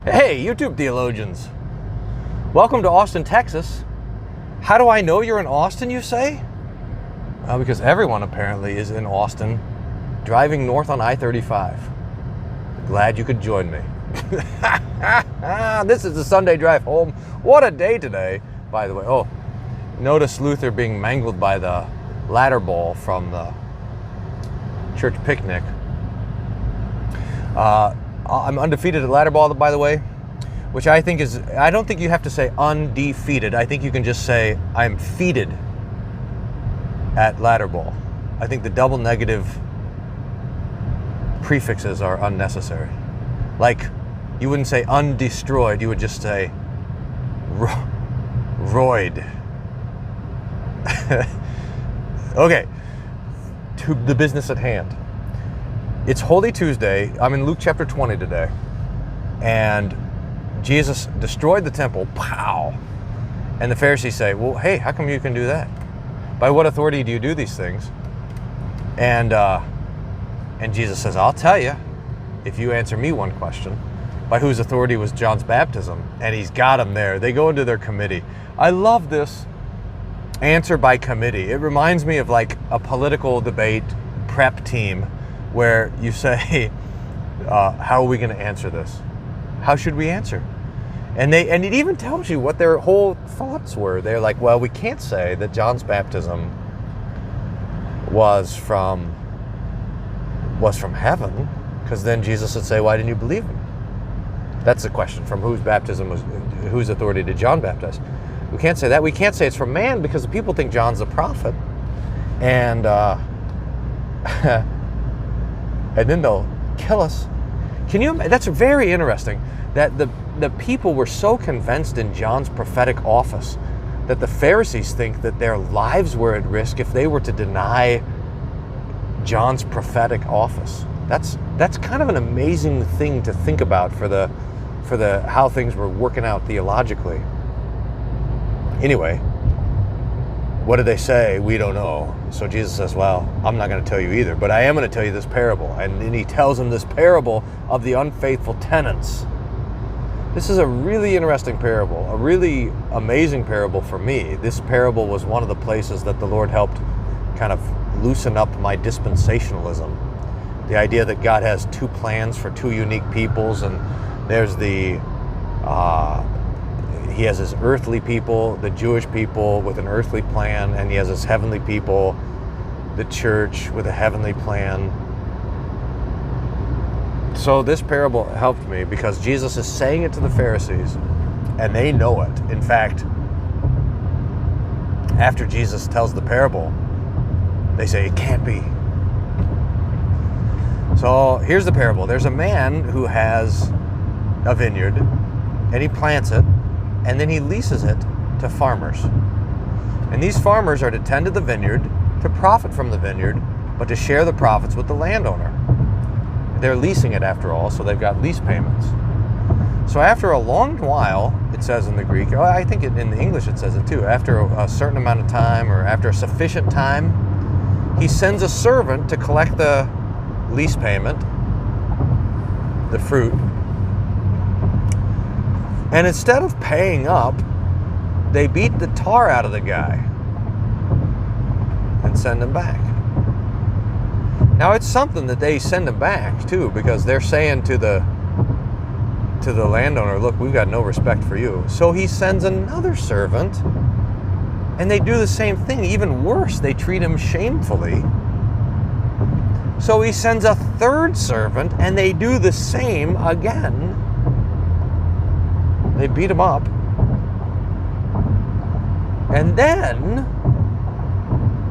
Hey, YouTube theologians. Welcome to Austin, Texas. How do I know you're in Austin, you say? Well, because everyone apparently is in Austin, driving north on I-35. Glad you could join me. This is the Sunday drive home. What a day today, by the way. Oh, notice Luther being mangled by the ladder ball from the church picnic. I'm undefeated at ladder ball, by the way, which I think is, I don't think you have to say undefeated. I think you can just say I'm feated at ladder ball. I think the double negative prefixes are unnecessary. Like, you wouldn't say undestroyed, you would just say roid. Okay, to the business at hand. It's Holy Tuesday. I'm in Luke chapter 20 today. And Jesus destroyed the temple. Pow! And the Pharisees say, well, hey, how come you can do that? By what authority do you do these things? And Jesus says, I'll tell you if you answer me one question. By whose authority was John's baptism? And he's got them there. They go into their committee. I love this answer by committee. It reminds me of like a political debate prep team where you say, how are we going to answer this? How should we answer? And it even tells you what their whole thoughts were. They're like, well, we can't say that John's baptism was from heaven, because then Jesus would say, why didn't you believe him? That's the question. From whose authority did John baptize? We can't say that. We can't say it's from man, because the people think John's a prophet. And and then they'll kill us. That's very interesting, that the people were so convinced in John's prophetic office that the Pharisees think that their lives were at risk if they were to deny John's prophetic office. That's kind of an amazing thing to think about for the how things were working out theologically. Anyway, what did they say? We don't know. So Jesus says, well, I'm not going to tell you either, but I am going to tell you this parable. And then he tells them this parable of the unfaithful tenants. This is a really interesting parable, a really amazing parable for me. This parable was one of the places that the Lord helped kind of loosen up my dispensationalism. The idea that God has two plans for two unique peoples, and there's he has his earthly people, the Jewish people, with an earthly plan, and he has his heavenly people, the church, with a heavenly plan. So this parable helped me because Jesus is saying it to the Pharisees, and they know it. In fact, after Jesus tells the parable, they say, it can't be. So here's the parable. There's a man who has a vineyard, and he plants it, and then he leases it to farmers. And these farmers are to tend to the vineyard, to profit from the vineyard, but to share the profits with the landowner. They're leasing it after all, so they've got lease payments. So after a long while, it says in the Greek, I think in the English it says it too, after a certain amount of time, or after a sufficient time, he sends a servant to collect the lease payment, the fruit. And instead of paying up, they beat the tar out of the guy and send him back. Now it's something that they send him back too, because they're saying to the landowner, look, we've got no respect for you. So he sends another servant, and they do the same thing. Even worse, they treat him shamefully. So he sends a third servant, and they do the same again. They beat him up. And then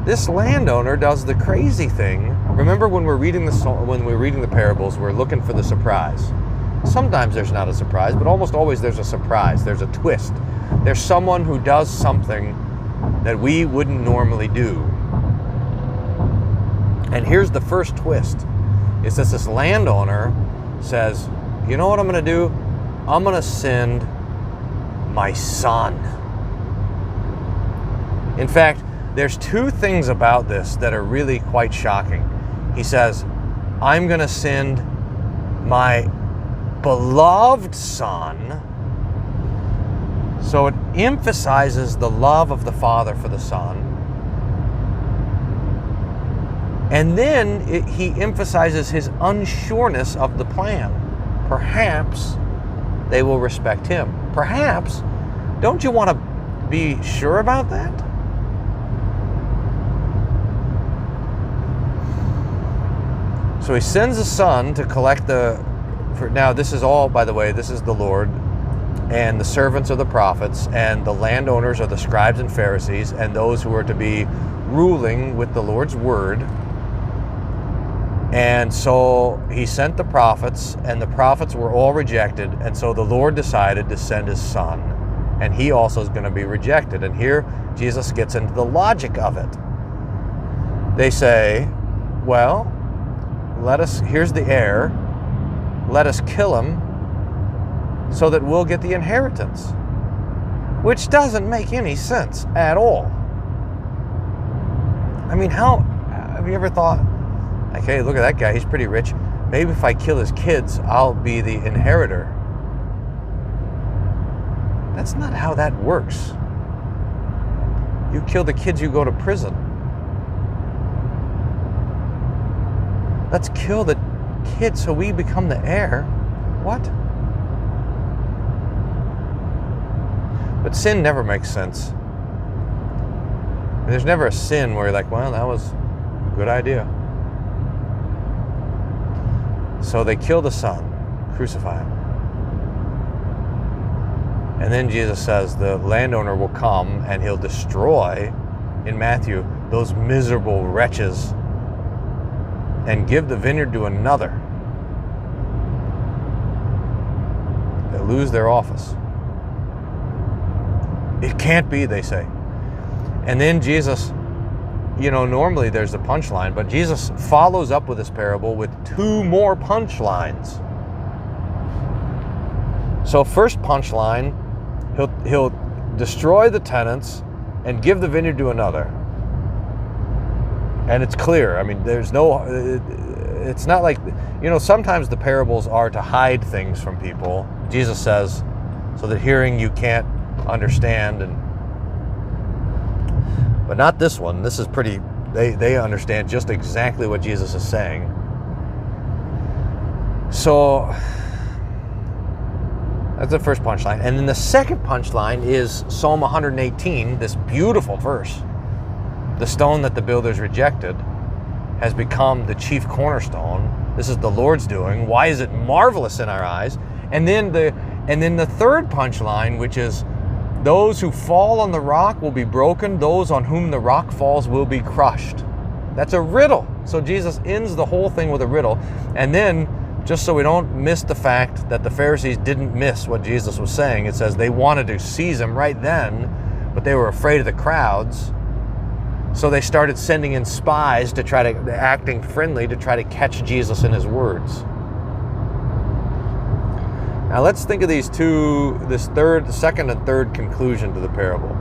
this landowner does the crazy thing. Remember when we're reading the parables, we're looking for the surprise. Sometimes there's not a surprise, but almost always there's a surprise. There's a twist. There's someone who does something that we wouldn't normally do. And here's the first twist. It's that this landowner says, you know what I'm going to do? I'm going to send my son. In fact, there's two things about this that are really quite shocking. He says, I'm going to send my beloved Son. So it emphasizes the love of the Father for the Son. And then he emphasizes his unsureness of the plan. Perhaps they will respect him. Perhaps. Don't you want to be sure about that? So he sends a son to collect now this is all, by the way, this is the Lord, and the servants are the prophets, and the landowners are the scribes and Pharisees, and those who are to be ruling with the Lord's word. And so he sent the prophets, and the prophets were all rejected, and so the Lord decided to send his son, and he also is going to be rejected. And here Jesus gets into the logic of it. They say, well, here's the heir, let us kill him so that we'll get the inheritance. Which doesn't make any sense at all. I mean, have you ever thought, like, hey, look at that guy, he's pretty rich. Maybe if I kill his kids, I'll be the inheritor. That's not how that works. You kill the kids, you go to prison. Let's kill the kids so we become the heir. What? But sin never makes sense. There's never a sin where you're like, well, that was a good idea. So they kill the son, crucify him. And then Jesus says the landowner will come and he'll destroy, in Matthew, those miserable wretches and give the vineyard to another. They lose their office. It can't be, they say. And then Jesus, normally there's a punchline, but Jesus follows up with this parable with two more punchlines. So first punchline, he'll destroy the tenants and give the vineyard to another. And it's clear. I mean, it's not like, sometimes the parables are to hide things from people. Jesus says, so that hearing you can't understand, but not this one. This is pretty, they understand just exactly what Jesus is saying. So that's the first punchline. And then the second punchline is Psalm 118, this beautiful verse. The stone that the builders rejected has become the chief cornerstone. This is the Lord's doing. Why is it marvelous in our eyes? And then the third punchline, which is, those who fall on the rock will be broken. Those on whom the rock falls will be crushed. That's a riddle. So Jesus ends the whole thing with a riddle. And then, just so we don't miss the fact that the Pharisees didn't miss what Jesus was saying, it says they wanted to seize him right then, but they were afraid of the crowds. So they started sending in spies to try to, acting friendly, to try to catch Jesus in his words. Now let's think of the second and third conclusion to the parable.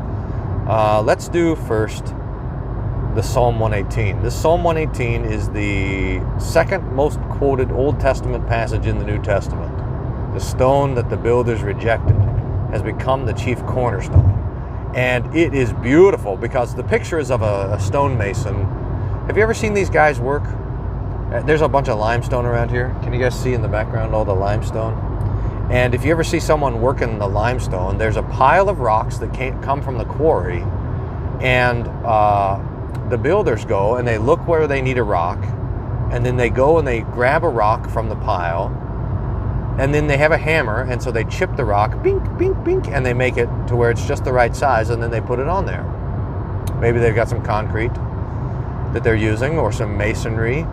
Let's do first the Psalm 118. This Psalm 118 is the second most quoted Old Testament passage in the New Testament. The stone that the builders rejected has become the chief cornerstone. And it is beautiful because the picture is of a stonemason. Have you ever seen these guys work? There's a bunch of limestone around here. Can you guys see in the background all the limestone? And if you ever see someone working the limestone, there's a pile of rocks that come from the quarry. And the builders go and they look where they need a rock. And then they go and they grab a rock from the pile. And then they have a hammer, and so they chip the rock, bink, bink, bink, and they make it to where it's just the right size, and then they put it on there. Maybe they've got some concrete that they're using, or some masonry,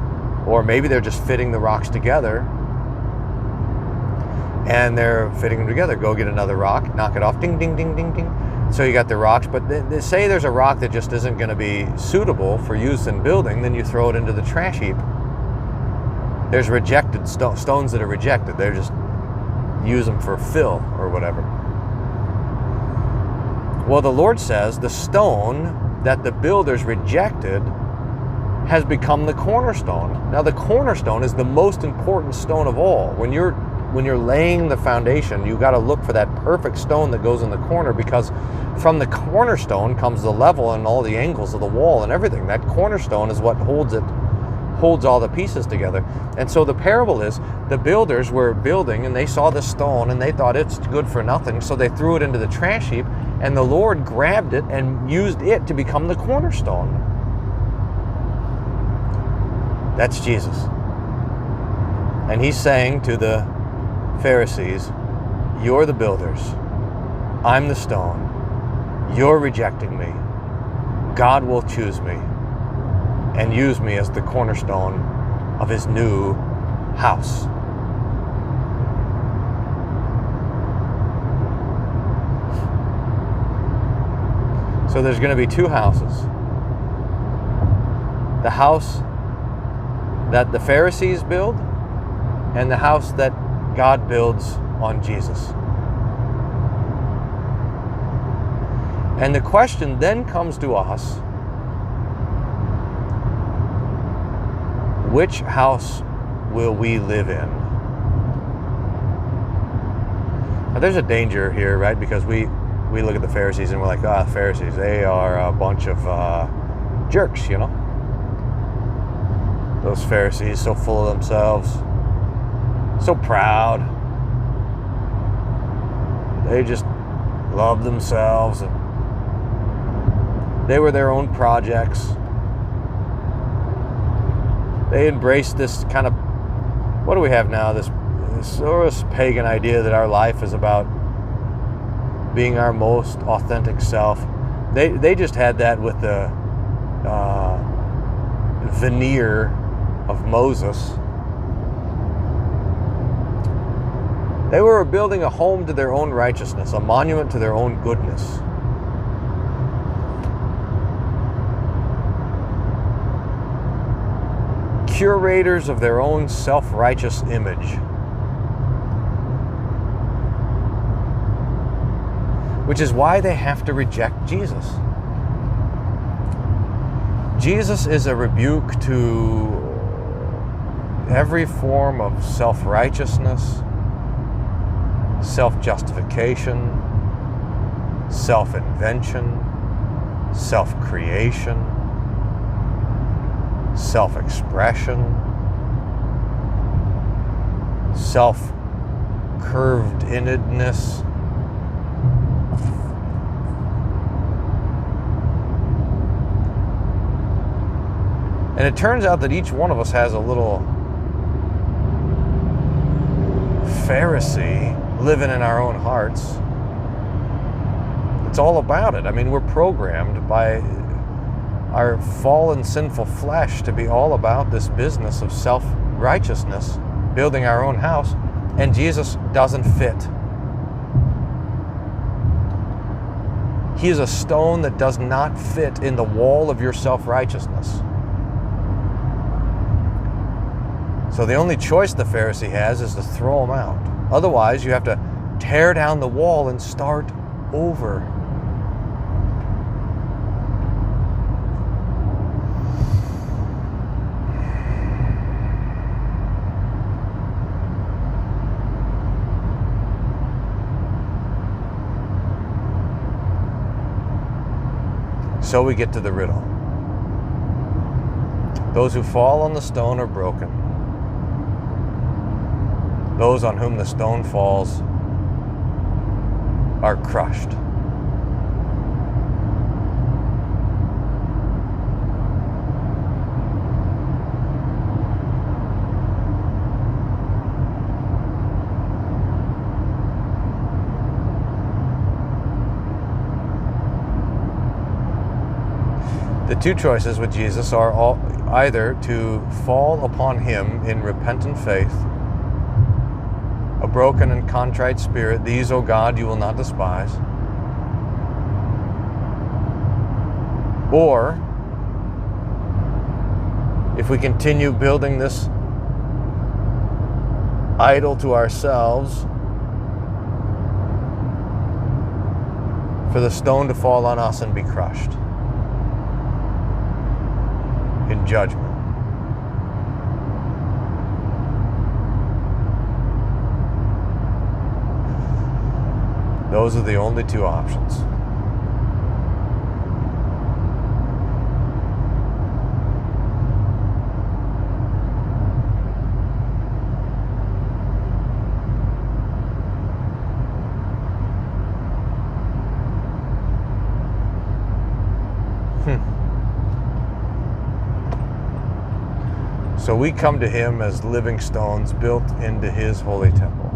or maybe they're just fitting the rocks together, and they're fitting them together. Go get another rock, knock it off, ding, ding, ding, ding, ding. So you got the rocks, but they say there's a rock that just isn't going to be suitable for use in building, then you throw it into the trash heap. There's rejected stones that are rejected. They're just use them for fill or whatever. Well, the Lord says the stone that the builders rejected has become the cornerstone. Now, the cornerstone is the most important stone of all. When you're when you're laying the foundation, you got to look for that perfect stone that goes in the corner, because from the cornerstone comes the level and all the angles of the wall and everything. That cornerstone is what holds all the pieces together. And so the parable is, the builders were building and they saw the stone and they thought it's good for nothing, so they threw it into the trash heap, and the Lord grabbed it and used it to become the cornerstone. That's Jesus. And he's saying to the Pharisees, you're the builders, I'm the stone, you're rejecting me, God will choose me and use me as the cornerstone of his new house. So there's going to be two houses. The house that the Pharisees build and the house that God builds on Jesus. And the question then comes to us, which house will we live in? Now, there's a danger here, right? Because we look at the Pharisees and we're like, the Pharisees, they are a bunch of jerks, you know? Those Pharisees, so full of themselves, so proud. They just love themselves, and they were their own projects. They embraced this kind of, what do we have now? This sort of pagan idea that our life is about being our most authentic self. They just had that with the veneer of Moses. They were building a home to their own righteousness, a monument to their own goodness. Curators of their own self-righteous image. Which is why they have to reject Jesus. Jesus is a rebuke to every form of self-righteousness, self-justification, self-invention, self-creation, self-expression, self-curved-innedness. And it turns out that each one of us has a little Pharisee living in our own hearts. It's all about it. I mean, we're programmed by our fallen, sinful flesh to be all about this business of self-righteousness, building our own house, and Jesus doesn't fit. He is a stone that does not fit in the wall of your self-righteousness. So the only choice the Pharisee has is to throw him out. Otherwise, you have to tear down the wall and start over. So we get to the riddle. Those who fall on the stone are broken. Those on whom the stone falls are crushed. The two choices with Jesus are either to fall upon him in repentant faith, a broken and contrite spirit, these, O God, you will not despise. Or, if we continue building this idol to ourselves, for the stone to fall on us and be crushed in judgment. Those are the only two options. So we come to him as living stones built into his holy temple.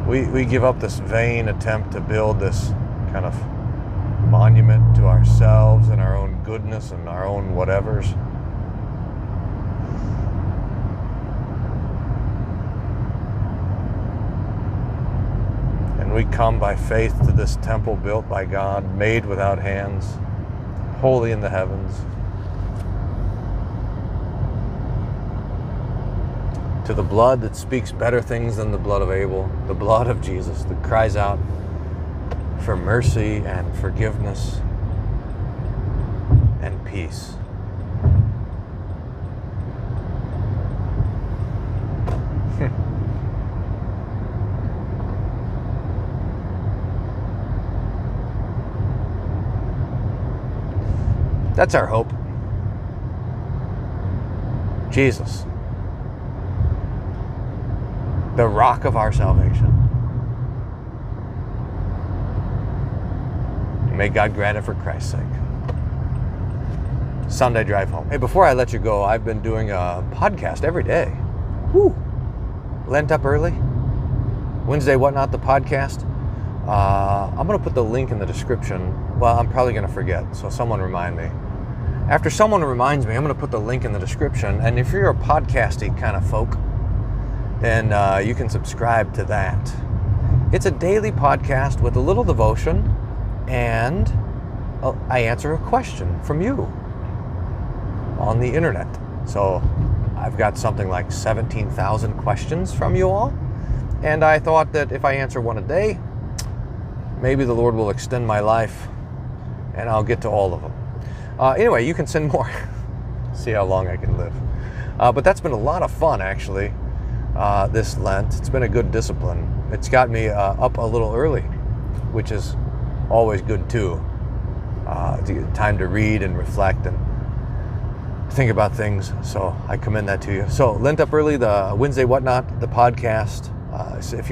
We give up this vain attempt to build this kind of monument to ourselves and our own goodness and our own whatevers. And we come by faith to this temple built by God, made without hands, holy in the heavens. To the blood that speaks better things than the blood of Abel, the blood of Jesus that cries out for mercy and forgiveness and peace. That's our hope. Jesus, the rock of our salvation. May God grant it for Christ's sake. Sunday drive home. Hey, before I let you go, I've been doing a podcast every day. Woo! Lent up early. Wednesday, Whatnot, the podcast. I'm going to put the link in the description. Well, I'm probably going to forget, so someone remind me. After someone reminds me, I'm going to put the link in the description. And if you're a podcasty kind of folk, then you can subscribe to that. It's a daily podcast with a little devotion, and I answer a question from you on the internet. So I've got something like 17,000 questions from you all. And I thought that if I answer one a day, maybe the Lord will extend my life and I'll get to all of them. Anyway, you can send more. See how long I can live. But that's been a lot of fun, actually, this Lent. It's been a good discipline. It's got me up a little early, which is always good, too. To get time to read and reflect and think about things. So I commend that to you. So Lent Up Early, the Wednesday Whatnot, the podcast. So if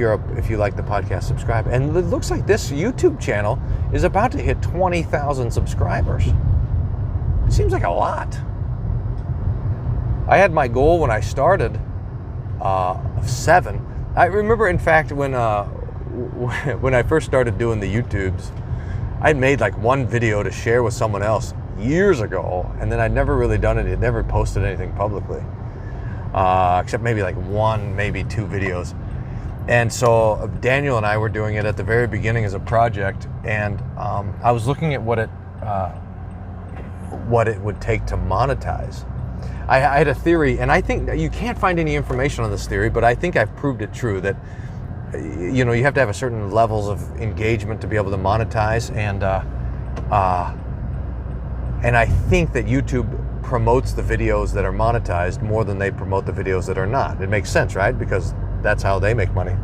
you like the podcast, subscribe. And it looks like this YouTube channel is about to hit 20,000 subscribers. It seems like a lot. I had my goal when I started of 7. I remember, in fact, when I first started doing the YouTubes, I made like one video to share with someone else years ago, and then I'd never really done it. I'd never posted anything publicly, except maybe like 1, maybe 2 videos. And so Daniel and I were doing it at the very beginning as a project, and I was looking at what it would take to monetize. I had a theory, and I think you can't find any information on this theory, but I think I've proved it true, that you have to have a certain levels of engagement to be able to monetize, and I think that YouTube promotes the videos that are monetized more than they promote the videos that are not. It makes sense, right? Because that's how they make money.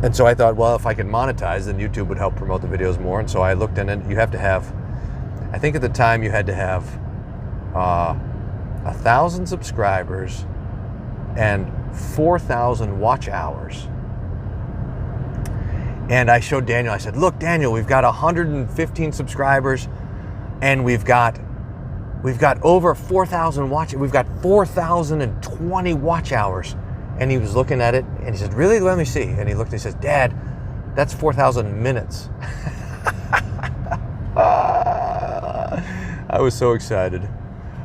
And so I thought, well, if I could monetize, then YouTube would help promote the videos more. And so I looked in it. You have to have, I think at the time you had to have 1,000 subscribers and 4,000 watch hours. And I showed Daniel, I said, look, Daniel, we've got 115 subscribers, and we've got over 4,000 we've got 4,020 watch hours. And he was looking at it, and he said, really? Let me see. And he looked and he says, Dad, that's 4,000 minutes. I was so excited.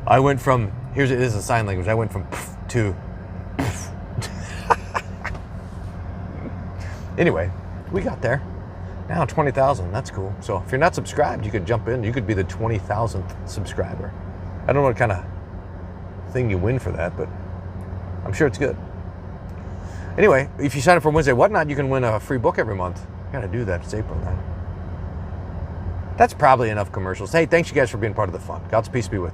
I went from, this is a sign language, I went from to anyway, we got there. Now 20,000, that's cool. So if you're not subscribed, you could jump in. You could be the 20,000th subscriber. I don't know what kind of thing you win for that, but I'm sure it's good. Anyway, if you sign up for Wednesday Whatnot, you can win a free book every month. I gotta do that. It's April now. That's probably enough commercials. Hey, thanks you guys for being part of the fun. God's peace be with you.